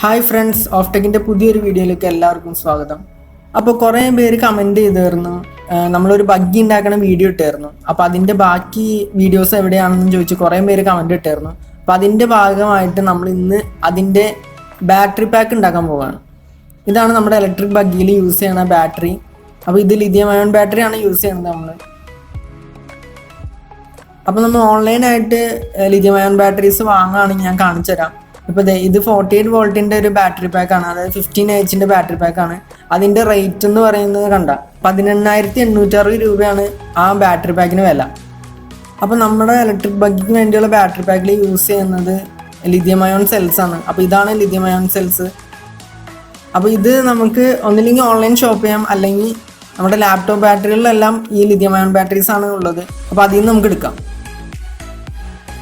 Hi friends, of ടെക്കിൻ്റെ പുതിയൊരു വീഡിയോയിലേക്ക് എല്ലാവർക്കും സ്വാഗതം. അപ്പോൾ കുറേ പേര് കമൻറ്റ് ചെയ്തിരുന്നു, നമ്മളൊരു ബഗ്ഗി ഉണ്ടാക്കണ വീഡിയോ ഇട്ടായിരുന്നു. അപ്പോൾ അതിൻ്റെ ബാക്കി വീഡിയോസ് എവിടെയാണെന്ന് ചോദിച്ച് കുറേ പേര് കമൻറ്റ് ഇട്ടായിരുന്നു. അപ്പോൾ അതിൻ്റെ ഭാഗമായിട്ട് നമ്മൾ ഇന്ന് അതിൻ്റെ ബാറ്ററി പാക്ക് ഉണ്ടാക്കാൻ പോവുകയാണ്. ഇതാണ് നമ്മുടെ ഇലക്ട്രിക് ബഗ്ഗിയിൽ യൂസ് ചെയ്യണ ബാറ്ററി. അപ്പോൾ ഇത് ലിഥിയം അയോൺ ബാറ്ററിയാണ് യൂസ് ചെയ്യുന്നത് നമ്മൾ. അപ്പോൾ നമ്മൾ ഓൺലൈനായിട്ട് ലിഥിയം അയോൺ ബാറ്ററീസ് വാങ്ങുകയാണെങ്കിൽ ഞാൻ കാണിച്ചു തരാം. ഇപ്പോൾ ഇത് 48 വോൾട്ടിൻ്റെ ഒരു ബാറ്ററി പാക്കാണ്, അതായത് 15 Ah ബാറ്ററി പാക്കാണ്. അതിൻ്റെ റേറ്റ് എന്ന് പറയുന്നത് 18,860 രൂപയാണ് ആ ബാറ്ററി പാക്കിന് വില. അപ്പോൾ നമ്മുടെ ഇലക്ട്രിക് ബഗ്ഗിക്ക് വേണ്ടിയുള്ള ബാറ്ററി പാക്കിൽ യൂസ് ചെയ്യുന്നത് ലിഥിയം അയോൺ സെൽസ് ആണ്. അപ്പോൾ ഇതാണ് ലിഥിയം അയോൺ സെൽസ്. അപ്പോൾ ഇത് നമുക്ക് ഒന്നില്ലെങ്കിൽ ഓൺലൈൻ ഷോപ്പ് ചെയ്യാം, അല്ലെങ്കിൽ നമ്മുടെ ലാപ്ടോപ്പ് ബാറ്ററികളിലെല്ലാം ഈ ലിഥിയം അയോൺ ബാറ്ററീസ് ആണ് ഉള്ളത്. അപ്പോൾ അതിൽ നിന്ന് നമുക്ക് എടുക്കാം.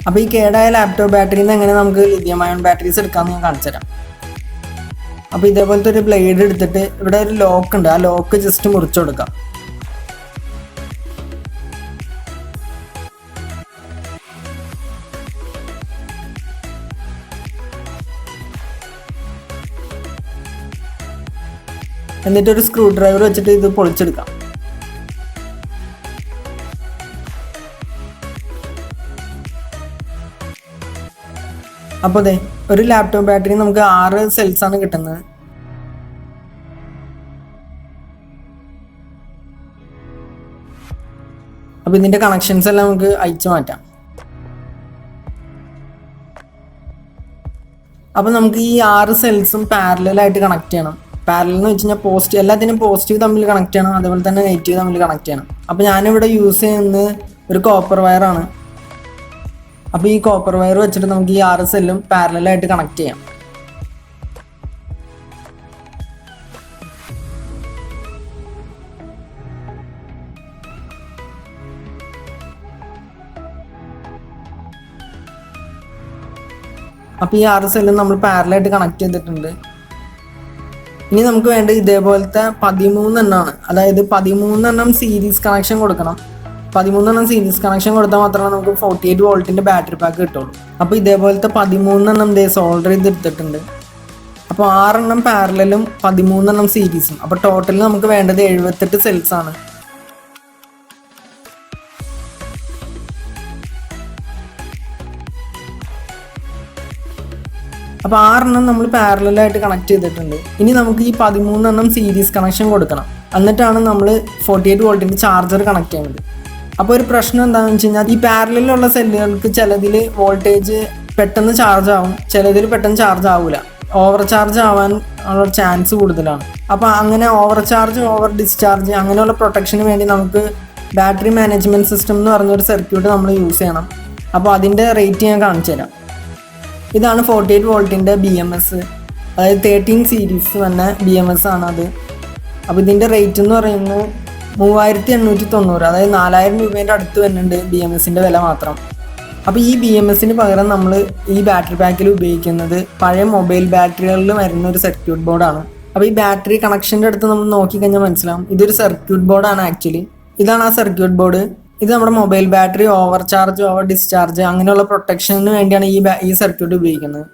അപ്പോൾ ഈ കേടായ ലാപ്ടോപ്പ് ബാറ്ററിയിൽ നിന്ന് എങ്ങനെ നമുക്ക് ലിഥിയം അയോൺ ബാറ്ററീസ് എടുക്കാമെന്ന് ഞാൻ കാണിച്ചു തരാം. അപ്പോൾ ഇതേപോലത്തെ ഒരു ബ്ലേഡ് എടുത്തിട്ട് ഇവിടെ ഒരു ലോക്ക് ഉണ്ട്, ആ ലോക്ക് ജസ്റ്റ് മുറിച്ചു കൊടുക്കാം. എന്നിട്ടൊരു സ്ക്രൂ ഡ്രൈവർ വെച്ചിട്ട് ഇത് പൊളിച്ചെടുക്കാം. അപ്പോൾ അതെ, ഒരു ലാപ്ടോപ്പ് ബാറ്ററി നമുക്ക് 6 സെൽസ് ആണ് കിട്ടുന്നത്. അപ്പോൾ ഇതിൻ്റെ കണക്ഷൻസ് എല്ലാം നമുക്ക് അയച്ചു മാറ്റാം. അപ്പോൾ നമുക്ക് ഈ 6 സെൽസും പാരലായിട്ട് കണക്ട് ചെയ്യണം. പാരലൽ എന്ന് വെച്ച് കഴിഞ്ഞാൽ എല്ലാത്തിനും പോസിറ്റീവ് തമ്മിൽ കണക്ട് ചെയ്യണം, അതുപോലെ തന്നെ നെഗറ്റീവ് തമ്മിൽ കണക്ട് ചെയ്യണം. അപ്പോൾ ഞാനിവിടെ യൂസ് ചെയ്യുന്നത് ഒരു കോപ്പർ വയറാണ്. അപ്പോൾ ഈ കോപ്പർ വയർ വെച്ചിട്ട് നമുക്ക് ഈ 6 സെല്ലും പാരലായിട്ട് കണക്ട് ചെയ്യാം. അപ്പോൾ ഈ 6 സെല്ലും നമ്മൾ പാരലായിട്ട് കണക്ട് ചെയ്തിട്ടുണ്ട്. ഇനി നമുക്ക് വേണ്ടത് ഇതേപോലത്തെ 13 എണ്ണമാണ്. അതായത് 13 സീരീസ് കണക്ഷൻ കൊടുക്കണം. 13 സീരീസ് കണക്ഷൻ കൊടുത്താൽ മാത്രമേ നമുക്ക് 48 വോൾട്ടിൻ്റെ ബാറ്ററി പാക്ക് കിട്ടുള്ളൂ. അപ്പോൾ ഇതേപോലത്തെ 13 സോൾഡർ ചെയ്തെടുത്തിട്ടുണ്ട്. അപ്പോൾ 6 പാരലലും 13 സീരീസും. അപ്പോൾ ടോട്ടൽ നമുക്ക് വേണ്ടത് 78 സെൽസ് ആണ്. അപ്പോൾ 6 നമ്മൾ പാരലായിട്ട് കണക്ട് ചെയ്തിട്ടുണ്ട്. ഇനി നമുക്ക് ഈ 13 സീരീസ് കണക്ഷൻ കൊടുക്കണം. എന്നിട്ടാണ് നമ്മൾ 48 വോൾട്ടിൻ്റെ ചാർജർ കണക്ട് ചെയ്യുന്നത്. അപ്പോൾ ഒരു പ്രശ്നം എന്താണെന്ന് വെച്ച് കഴിഞ്ഞാൽ, ഈ പാരലിലുള്ള സെല്ലുകൾക്ക് ചിലതിൽ വോൾട്ടേജ് പെട്ടെന്ന് ചാർജ് ആവും, ചിലതിൽ പെട്ടെന്ന് ചാർജ് ആവില്ല. ഓവർ ചാർജ് ആവാൻ ഉള്ള ചാൻസ് കൂടുതലാണ്. അപ്പോൾ അങ്ങനെ ഓവർ ചാർജ്, ഓവർ ഡിസ്ചാർജ് അങ്ങനെയുള്ള പ്രൊട്ടക്ഷന് വേണ്ടി നമുക്ക് ബാറ്ററി മാനേജ്മെൻറ്റ് സിസ്റ്റം എന്ന് പറഞ്ഞൊരു സർക്യൂട്ട് നമ്മൾ യൂസ് ചെയ്യണം. അപ്പോൾ അതിൻ്റെ റേറ്റ് ഞാൻ കാണിച്ചു തരാം. ഇതാണ് 48 വോൾട്ടിൻ്റെ BMS, അതായത് 13 സീരീസ് തന്നെ BMS ആണ് അത്. അപ്പോൾ ഇതിൻ്റെ റേറ്റ് എന്ന് പറയുന്നത് 3890, അതായത് 4000 രൂപേൻ്റെ അടുത്ത് വരുന്നുണ്ട് BMSൻ്റെ വില മാത്രം. അപ്പോൾ ഈ BMSന് പകരം നമ്മൾ ഈ ബാറ്ററി പാക്കിൽ ഉപയോഗിക്കുന്നത് പഴയ മൊബൈൽ ബാറ്ററികളിൽ വരുന്ന ഒരു സർക്യൂട്ട് ബോർഡാണ്. അപ്പോൾ ഈ ബാറ്ററി കണക്ഷൻ്റെ അടുത്ത് നമ്മൾ നോക്കിക്കഴിഞ്ഞാൽ മനസ്സിലാവും, ഇതൊരു സർക്യൂട്ട് ബോർഡാണ് ആക്ച്വലി. ഇതാണ് ആ സർക്യൂട്ട് ബോർഡ്. ഇത് നമ്മുടെ mobile battery over charge, over discharge അങ്ങനെയുള്ള പ്രൊട്ടക്ഷന് വേണ്ടിയാണ് ഈ സർക്യൂട്ട് ഉപയോഗിക്കുന്നത്.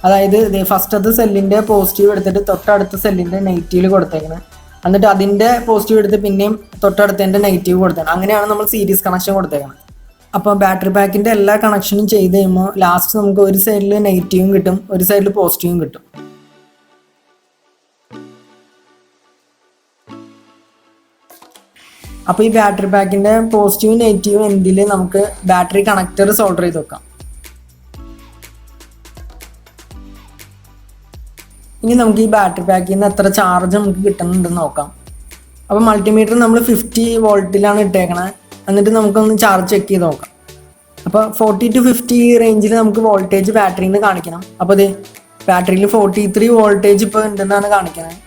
അതായത് ഫസ്റ്റത്തെ സെല്ലിൻ്റെ പോസിറ്റീവ് എടുത്തിട്ട് തൊട്ടടുത്ത സെല്ലിൻ്റെ നെഗറ്റീവ് കൊടുത്തേക്കണം. എന്നിട്ട് അതിൻ്റെ പോസിറ്റീവ് എടുത്ത് പിന്നെയും തൊട്ടടുത്തതിൻ്റെ നെഗറ്റീവ് കൊടുത്തേക്കണം. അങ്ങനെയാണ് നമ്മൾ സീരീസ് കണക്ഷൻ കൊടുത്തേക്കണം. അപ്പോൾ ബാറ്ററി പാക്കിൻ്റെ എല്ലാ കണക്ഷനും ചെയ്ത് കഴിയുമ്പോൾ ലാസ്റ്റ് നമുക്ക് ഒരു സൈഡിൽ നെഗറ്റീവും കിട്ടും, ഒരു സൈഡിൽ പോസിറ്റീവും കിട്ടും. അപ്പോൾ ഈ ബാറ്ററി പാക്കിൻ്റെ പോസിറ്റീവും നെഗറ്റീവും എൻഡിൽ നമുക്ക് ബാറ്ററി കണക്ടർ സോൾഡർ ചെയ്ത് വെക്കാം. ഇനി നമുക്ക് ഈ ബാറ്ററി പാക്കിൽ നിന്ന് എത്ര ചാർജ് നമുക്ക് കിട്ടുന്നുണ്ടെന്ന് നോക്കാം. അപ്പോൾ മൾട്ടിമീറ്റർ നമ്മൾ 50 വോൾട്ടിലാണ് ഇട്ടേക്കണത്. എന്നിട്ട് നമുക്കൊന്ന് ചാർജ് ചെക്ക് ചെയ്ത് നോക്കാം. അപ്പോൾ 40 to 50 റേഞ്ചിൽ നമുക്ക് വോൾട്ടേജ് ബാറ്ററിയിൽ നിന്ന് കാണിക്കണം. അപ്പോൾ ഇത് ബാറ്ററിയിൽ 43 വോൾട്ടേജ് ഇപ്പോൾ ഉണ്ടെന്നാണ് കാണിക്കുന്നത്.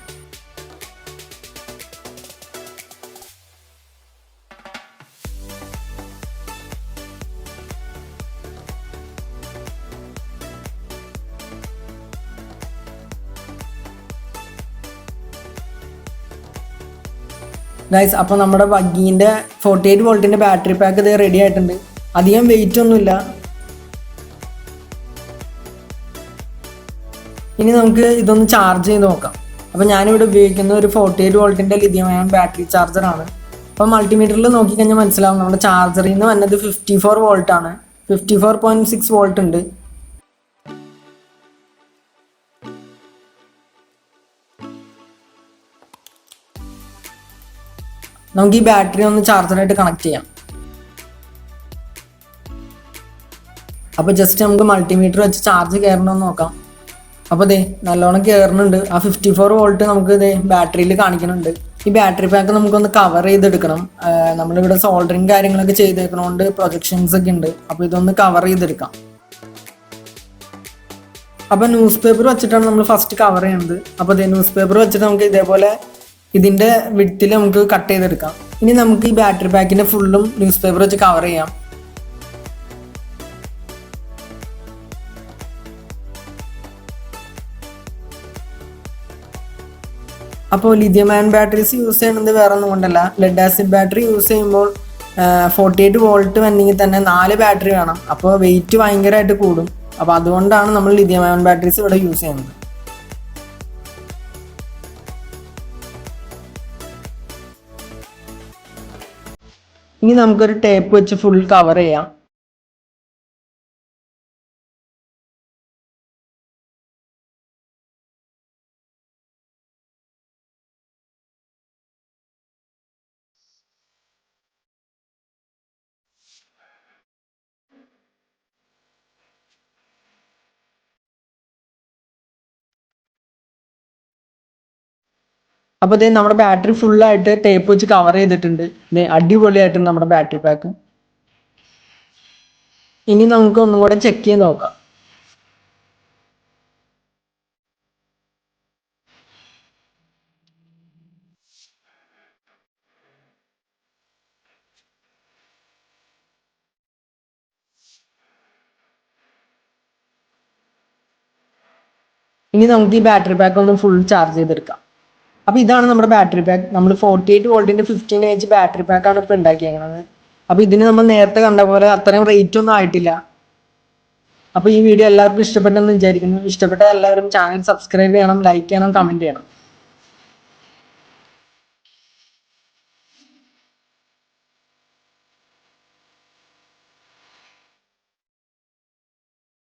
ഗൈസ്, അപ്പോൾ നമ്മുടെ ബഗ്ഗീൻ്റെ 48 വോൾട്ടിൻ്റെ ബാറ്ററി പാക്ക് ഇത് റെഡി ആയിട്ടുണ്ട്. അധികം വെയിറ്റ് ഒന്നുമില്ല. ഇനി നമുക്ക് ഇതൊന്ന് ചാർജ് ചെയ്ത് നോക്കാം. അപ്പോൾ ഞാനിവിടെ ഉപയോഗിക്കുന്ന ഒരു 48 വോൾട്ടിൻ്റെ ലിഥിയം അയോൺ ബാറ്ററി ചാർജറാണ്. അപ്പോൾ മൾട്ടിമീറ്ററിൽ നോക്കിക്കഴിഞ്ഞാൽ മനസ്സിലാവും നമ്മുടെ ചാർജറിൽ നിന്ന് വന്നത് 54 വോൾട്ടാണ്. 54.6 വോൾട്ട് ഉണ്ട്. നമുക്ക് ഈ ബാറ്ററി ഒന്ന് ചാർജറായിട്ട് കണക്ട് ചെയ്യാം. അപ്പോൾ ജസ്റ്റ് നമുക്ക് മൾട്ടിമീറ്റർ വെച്ച് ചാർജ് കയറണമെന്ന് നോക്കാം. അപ്പോൾ നല്ലോണം കയറുന്നുണ്ട്. ആ 54 വോൾട്ട് നമുക്ക് ബാറ്ററിയിൽ കാണിക്കുന്നുണ്ട്. ഈ ബാറ്ററി പാക്ക് നമുക്കൊന്ന് കവർ ചെയ്തെടുക്കണം. നമ്മളിവിടെ സോൾഡറിങ് കാര്യങ്ങളൊക്കെ ചെയ്തേക്കണോണ്ട് പ്രൊജക്ഷൻസ് ഒക്കെ ഉണ്ട്. അപ്പോൾ ഇതൊന്ന് കവർ ചെയ്തെടുക്കാം. അപ്പോൾ ന്യൂസ് പേപ്പർ വെച്ചിട്ടാണ് നമ്മൾ ഫസ്റ്റ് കവർ ചെയ്യുന്നത്. അപ്പോൾ ന്യൂസ് പേപ്പർ വെച്ചിട്ട് നമുക്ക് ഇതേപോലെ ഇതിൻ്റെ വിഡ്ത്തിൽ നമുക്ക് കട്ട് ചെയ്തെടുക്കാം. ഇനി നമുക്ക് ഈ ബാറ്ററി പാക്കിൻ്റെ ഫുള്ളും ന്യൂസ് പേപ്പർ വെച്ച് കവർ ചെയ്യാം. അപ്പോൾ ലിഥിയം അയൺ ബാറ്ററീസ് യൂസ് ചെയ്യുന്നത് വേറെ ഒന്നും കൊണ്ടല്ല, ലെഡ് ആസിഡ് ബാറ്ററി യൂസ് ചെയ്യുമ്പോൾ 48 വോൾട്ട് വന്നെങ്കിൽ തന്നെ 4 ബാറ്ററി വേണം. അപ്പോൾ വെയിറ്റ് ഭയങ്കരമായിട്ട് കൂടും. അപ്പോൾ അതുകൊണ്ടാണ് നമ്മൾ ലിഥിയം അയൺ ബാറ്ററീസ് ഇവിടെ യൂസ് ചെയ്യുന്നത്. ഇനി നമുക്കൊരു ടേപ്പ് വെച്ച് ഫുൾ കവർ ചെയ്യാം. അപ്പോൾ നമ്മുടെ ബാറ്ററി ഫുള്ളായിട്ട് ടേപ്പ് വെച്ച് കവർ ചെയ്തിട്ടുണ്ട്. അടിപൊളിയായിട്ടുണ്ട് നമ്മുടെ ബാറ്ററി പാക്ക്. ഇനി നമുക്ക് ഒന്നും കൂടെ ചെക്ക് ചെയ്ത് നോക്കാം. ഇനി നമുക്ക് ഈ ബാറ്ററി പാക്ക് ഒന്ന് ഫുൾ ചാർജ് ചെയ്തെടുക്കാം. അപ്പോൾ ഇതാണ് നമ്മുടെ ബാറ്ററി പാക്ക്. നമ്മൾ 48 വോൾട്ടിൻ്റെ 15Ah ബാറ്ററി പാക്കാണ് ഇപ്പോൾ ഉണ്ടാക്കിയേക്കുന്നത്. അപ്പോൾ ഇതിന് നമ്മൾ നേരത്തെ കണ്ട പോലെ അത്രയും റേറ്റ് ഒന്നും ആയിട്ടില്ല. അപ്പോൾ ഈ വീഡിയോ എല്ലാവർക്കും ഇഷ്ടപ്പെട്ടെന്ന് വിചാരിക്കുന്നു. ഇഷ്ടപ്പെട്ട എല്ലാവരും ചാനൽ സബ്സ്ക്രൈബ് ചെയ്യണം, ലൈക്ക് ചെയ്യണം, കമൻറ്റ് ചെയ്യണം.